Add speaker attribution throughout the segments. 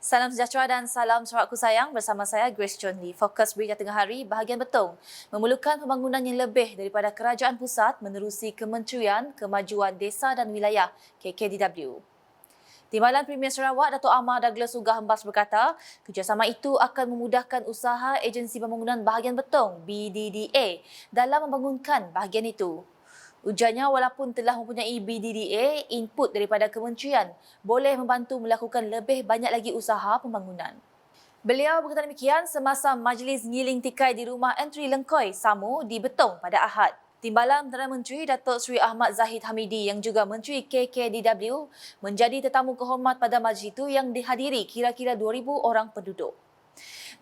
Speaker 1: Salam sejahtera dan salam sorakku sayang, bersama saya Grace Chun Lee. Fokus berita tengah hari bahagian betong memerlukan pembangunan yang lebih daripada kerajaan pusat menerusi Kementerian Kemajuan Desa dan Wilayah KKDW. Timbalan Premier Sarawak Dato' Amar Douglas Ugah Hembas berkata, kerjasama itu akan memudahkan usaha Agensi Pembangunan Bahagian Betong BDDA dalam membangunkan bahagian itu. Ujarnya walaupun telah mempunyai BDDA, input daripada kementerian boleh membantu melakukan lebih banyak lagi usaha pembangunan. Beliau berkata demikian semasa majlis ngiling tikai di rumah Entry Lengkoi, Samu di Betong pada Ahad. Timbalan Perdana Menteri Datuk Seri Ahmad Zahid Hamidi yang juga Menteri KKDW menjadi tetamu kehormat pada majlis itu yang dihadiri kira-kira 2,000 orang penduduk.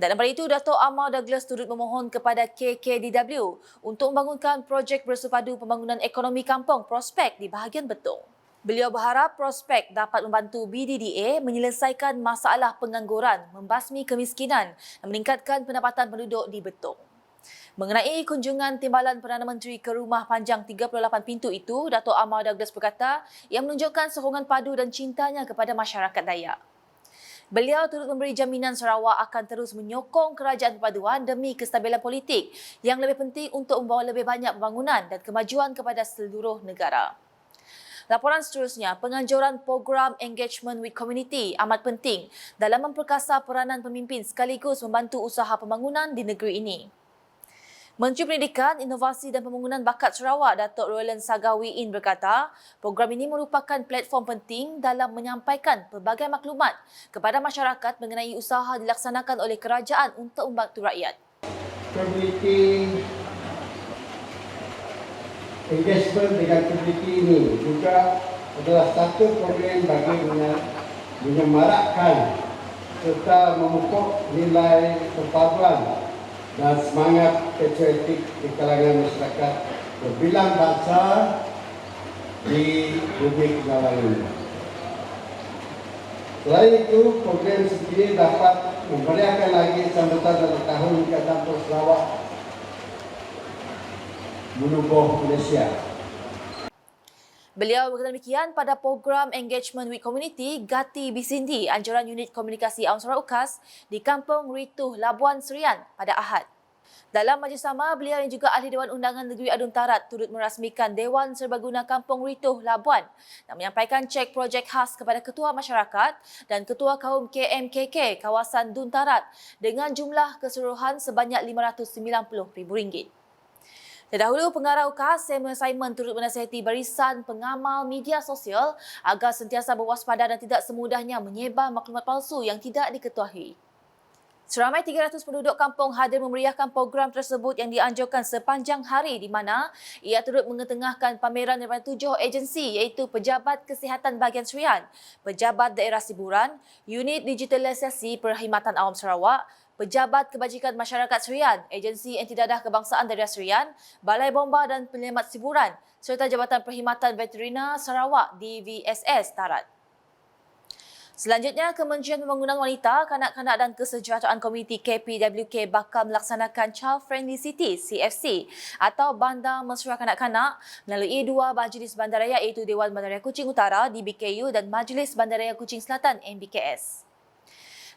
Speaker 1: Dalam pada itu, Dato' Amar Douglas turut memohon kepada KKDW untuk membangunkan projek bersepadu pembangunan ekonomi kampung prospek di bahagian Betong. Beliau berharap prospek dapat membantu BDDA menyelesaikan masalah pengangguran, membasmi kemiskinan dan meningkatkan pendapatan penduduk di Betong. Mengenai kunjungan Timbalan Perdana Menteri ke rumah panjang 38 pintu itu, Dato' Amar Douglas berkata ia menunjukkan sokongan padu dan cintanya kepada masyarakat Dayak. Beliau turut memberi jaminan Sarawak akan terus menyokong kerajaan perpaduan demi kestabilan politik yang lebih penting untuk membawa lebih banyak pembangunan dan kemajuan kepada seluruh negara. Laporan seterusnya, penganjuran program Engagement with Community amat penting dalam memperkasa peranan pemimpin sekaligus membantu usaha pembangunan di negeri ini. Menteri Pendidikan, Inovasi dan Pembangunan Bakat Sarawak Datuk Roland Sagawiin berkata, program ini merupakan platform penting dalam menyampaikan pelbagai maklumat kepada masyarakat mengenai usaha dilaksanakan oleh kerajaan untuk membantu rakyat.
Speaker 2: Community engagement dengan community ini juga adalah satu program bagi menyemarakkan serta memupuk nilai perpaduan dan semangat patriotik di kalangan masyarakat berbilang bangsa di bumi Kenalan ini. Selain itu, program sendiri dapat memberikan lagi sambutan dalam tahun ke-60 Sarawak menubuh Malaysia.
Speaker 1: Beliau berkata demikian pada program Engagement with Community Gati Bisindi, anjuran unit komunikasi Awam Sarawak UKAS di Kampung Rituh, Labuan Serian pada Ahad. Dalam majlis sama, beliau yang juga Ahli Dewan Undangan Negeri Adun Tarat turut merasmikan Dewan Serbaguna Kampung Rituh, Labuan dan menyampaikan cek projek khas kepada Ketua Masyarakat dan Ketua Kaum KMKK kawasan Dun Tarat dengan jumlah keseluruhan sebanyak RM590,000. Terdahulu, Pengarah UKAS Samuel Simon turut menasihati barisan pengamal media sosial agar sentiasa berwaspada dan tidak semudahnya menyebar maklumat palsu yang tidak diketuai. Seramai 300 penduduk kampung hadir memeriahkan program tersebut yang dianjurkan sepanjang hari di mana ia turut mengetengahkan pameran daripada 7 agensi iaitu Pejabat Kesihatan Bahagian Serian, Pejabat Daerah Siburan, Unit Digitalisasi Perkhidmatan Awam Sarawak, Pejabat Kebajikan Masyarakat Serian, Agensi Antidadah Kebangsaan Daerah Serian, Balai Bomba dan Penyelamat Siburan serta Jabatan Perkhidmatan Veterina Sarawak DVSS Tarat. Selanjutnya, Kementerian Pembangunan Wanita, Kanak-Kanak dan Kesejahteraan Komuniti KPWK bakal melaksanakan Child Friendly City CFC atau Bandar Mesra Kanak-Kanak melalui 2 majlis bandaraya iaitu Dewan Bandaraya Kuching Utara DBKU dan Majlis Bandaraya Kuching Selatan MBKS.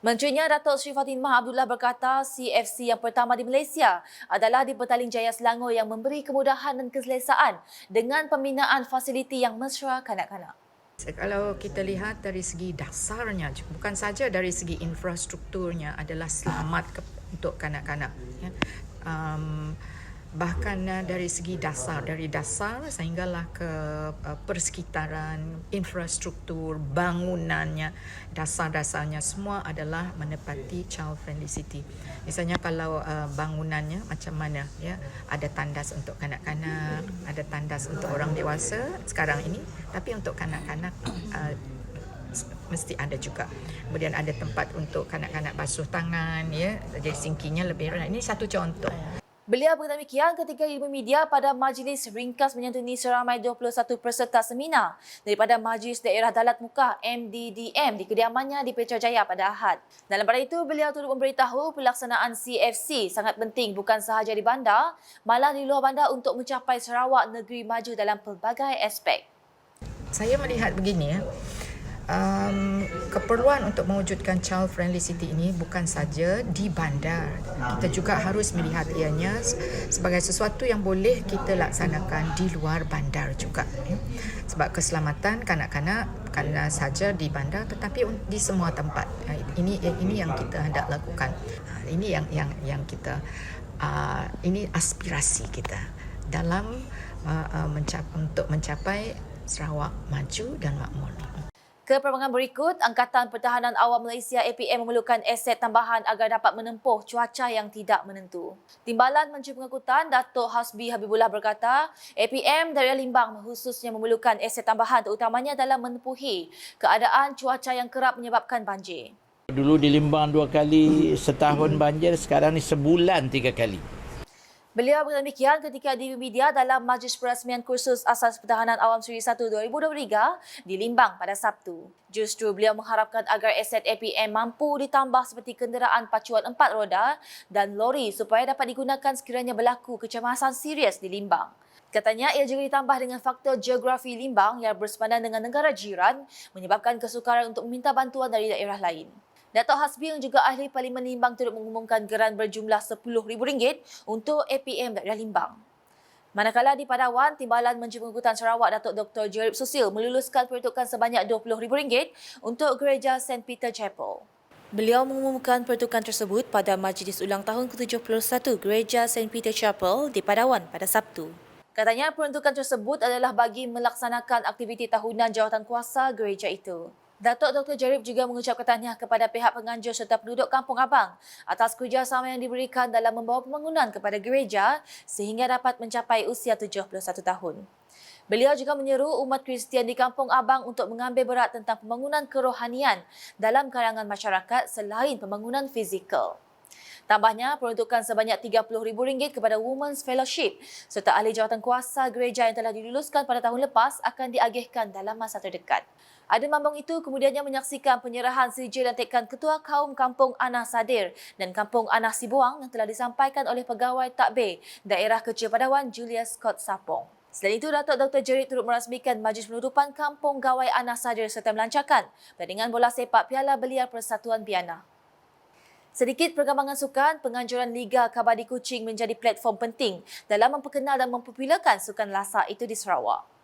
Speaker 1: Menterinya Datuk Seri Fatimah Abdullah berkata CFC yang pertama di Malaysia adalah di Petaling Jaya Selangor yang memberi kemudahan dan keselesaan dengan pembinaan fasiliti yang mesra kanak-kanak.
Speaker 3: Kalau kita lihat dari segi dasarnya, bukan saja dari segi infrastrukturnya adalah selamat untuk kanak-kanak. Ya. Bahkan dari segi dasar, dari dasar sehinggalah ke persekitaran, infrastruktur, bangunannya, dasar-dasarnya semua adalah menepati child friendly city. Misalnya kalau bangunannya macam mana, ya, ada tandas untuk kanak-kanak, ada tandas untuk orang dewasa sekarang ini, tapi untuk kanak-kanak mesti ada juga. Kemudian ada tempat untuk kanak-kanak basuh tangan, ya, jadi sinkinya lebih rendah. Ini satu contoh.
Speaker 1: Beliau berkata demikian ketika ilmu media pada majlis ringkas menyantuni seramai 21 peserta seminar daripada Majlis Daerah Dalat Mukah MDDM di kediamannya di Putrajaya pada Ahad. Dalam pada itu, beliau turut memberitahu pelaksanaan CFC sangat penting bukan sahaja di bandar, malah di luar bandar untuk mencapai Sarawak negeri maju dalam pelbagai aspek.
Speaker 3: Saya melihat begini, ya. keperluan untuk mewujudkan child friendly city ini bukan saja di bandar. Kita juga harus melihat ianya sebagai sesuatu yang boleh kita laksanakan di luar bandar juga. Sebab keselamatan kanak-kanak bukanlah saja di bandar tetapi di semua tempat. Ini yang kita hendak lakukan. Ini yang kita ini aspirasi kita dalam untuk mencapai Sarawak maju dan makmur.
Speaker 1: Ke perkembangan berikut, Angkatan Pertahanan Awam Malaysia APM memerlukan aset tambahan agar dapat menempuh cuaca yang tidak menentu. Timbalan Menteri Pengangkutan Datuk Hasbi Habibullah berkata, APM Daerah Limbang khususnya memerlukan aset tambahan terutamanya dalam menempuhi keadaan cuaca yang kerap menyebabkan banjir.
Speaker 4: Dulu di Limbang 2 kali setahun banjir, sekarang ni sebulan 3 kali.
Speaker 1: Beliau berkata demikian ketika di media dalam Majlis Perasmian Kursus Asas Pertahanan Awam Seri 1 2023 di Limbang pada Sabtu. Justru beliau mengharapkan agar aset APM mampu ditambah seperti kenderaan pacuan 4 roda dan lori supaya dapat digunakan sekiranya berlaku kecemasan serius di Limbang. Katanya ia juga ditambah dengan faktor geografi Limbang yang bersepadan dengan negara jiran menyebabkan kesukaran untuk meminta bantuan dari daerah lain. Datuk Hasbi yang juga ahli Parlimen Limbang turut mengumumkan geran berjumlah RM10,000 untuk APM daerah Limbang. Manakala di Padawan, Timbalan Menteri Pengangkutan Sarawak Datuk Dr. Jerib Susil meluluskan peruntukan sebanyak RM20,000 untuk gereja St. Peter Chapel. Beliau mengumumkan peruntukan tersebut pada Majlis Ulang Tahun ke-71 Gereja St. Peter Chapel di Padawan pada Sabtu. Katanya peruntukan tersebut adalah bagi melaksanakan aktiviti tahunan jawatankuasa gereja itu. Datuk Dr. Jerib juga mengucapkan tahniah kepada pihak penganjur serta penduduk Kampung Abang atas kerjasama yang diberikan dalam membawa pembangunan kepada gereja sehingga dapat mencapai usia 71 tahun. Beliau juga menyeru umat Kristian di Kampung Abang untuk mengambil berat tentang pembangunan kerohanian dalam kalangan masyarakat selain pembangunan fizikal. Tambahnya, peruntukan sebanyak RM30,000 kepada Women's Fellowship serta ahli jawatankuasa gereja yang telah diluluskan pada tahun lepas akan diagihkan dalam masa terdekat. Adun Mambong itu kemudiannya menyaksikan penyerahan sijil lantikan Ketua Kaum Kampung Anah Sadir dan Kampung Anah Sibuang yang telah disampaikan oleh Pegawai Takbir Daerah Kecil Padawan Julius Scott Sapong. Selain itu, Datuk Dr. Jerib turut merasmikan Majlis Penutupan Kampung Gawai Anah Sadir serta melancarkan pertandingan bola sepak Piala Belia Persatuan Piana. Sedikit perkembangan sukan, penganjuran Liga Kabadi Kuching menjadi platform penting dalam memperkenal dan mempopularkan sukan lasak itu di Sarawak.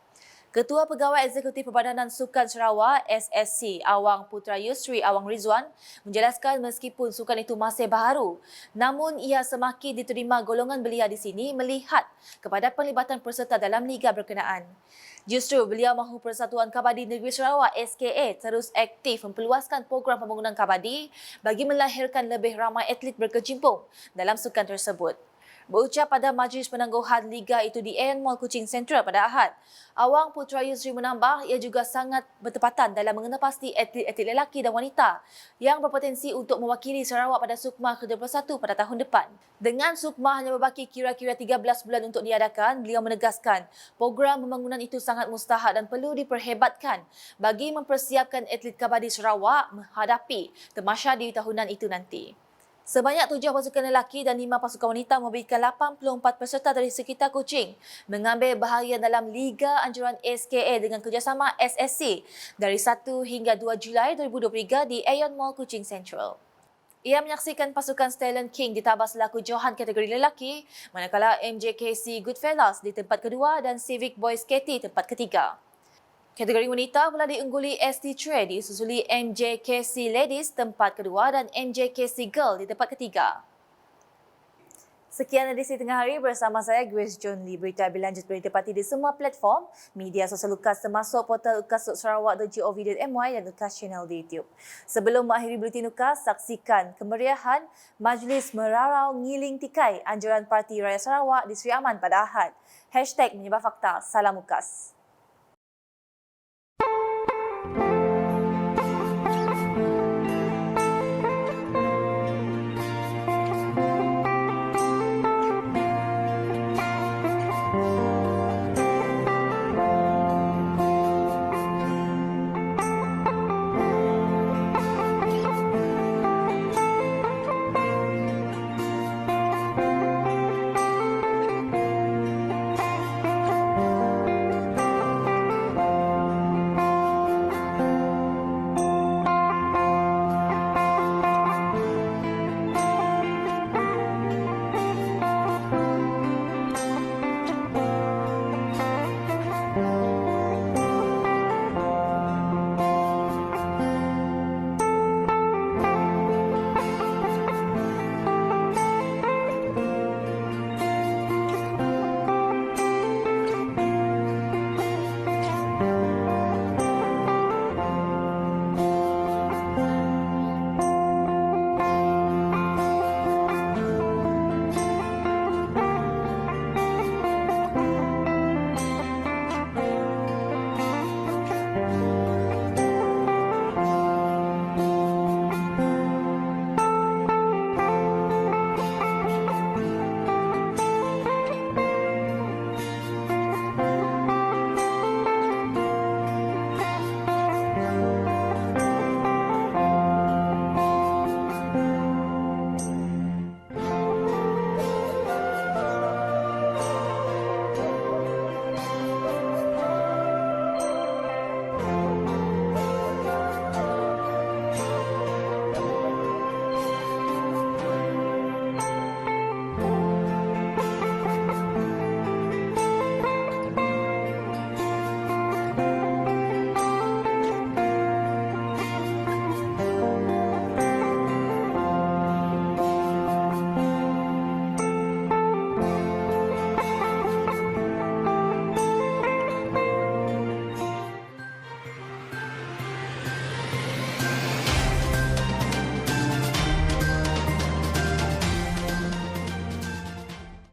Speaker 1: Ketua Pegawai Eksekutif Perbadanan Sukan Sarawak SSC Awang Putra Yusri Awang Rizwan menjelaskan meskipun sukan itu masih baharu, namun ia semakin diterima golongan belia di sini melihat kepada penglibatan peserta dalam liga berkenaan. Justru beliau mahu Persatuan Kabadi Negeri Sarawak SKA terus aktif memperluaskan program pembangunan kabadi bagi melahirkan lebih ramai atlet berkecimpung dalam sukan tersebut. Berucap pada majlis penangguhan liga itu di AN Mall Kuching Central pada Ahad, Awang Putra Yusri menambah ia juga sangat bertepatan dalam mengenal pasti atlet-atlet lelaki dan wanita yang berpotensi untuk mewakili Sarawak pada Sukma ke-21 pada tahun depan. Dengan Sukma hanya berbaki kira-kira 13 bulan untuk diadakan, beliau menegaskan program pembangunan itu sangat mustahak dan perlu diperhebatkan bagi mempersiapkan atlet kabadi Sarawak menghadapi Tamasya tahunan itu nanti. Sebanyak 7 pasukan lelaki dan 5 pasukan wanita memberikan 84 peserta dari sekitar Kuching mengambil bahagian dalam Liga Anjuran SKA dengan kerjasama SSC dari 1 hingga 2 Julai 2023 di Aeon Mall Kuching Central. Ia menyaksikan pasukan Stallion King ditabah selaku johan kategori lelaki, manakala MJKC Goodfellas di tempat kedua dan Civic Boys KT tempat ketiga. Kategori wanita pula diungguli ST Trade disusuli MJKC Ladies tempat kedua dan MJKC Girl di tempat ketiga. Sekian edisi Tengah Hari bersama saya Grace John Lee. Berita lebih lanjut boleh didapati di semua platform media sosial UKAS termasuk portal ukas.sarawak.gov.my dan UKAS channel di YouTube. Sebelum mengakhiri buletin UKAS, saksikan kemeriahan Majlis Merarau Ngiling Tikai Anjuran Parti Raya Sarawak di Seri Aman pada Ahad. #Menyebab Fakta. Salam UKAS.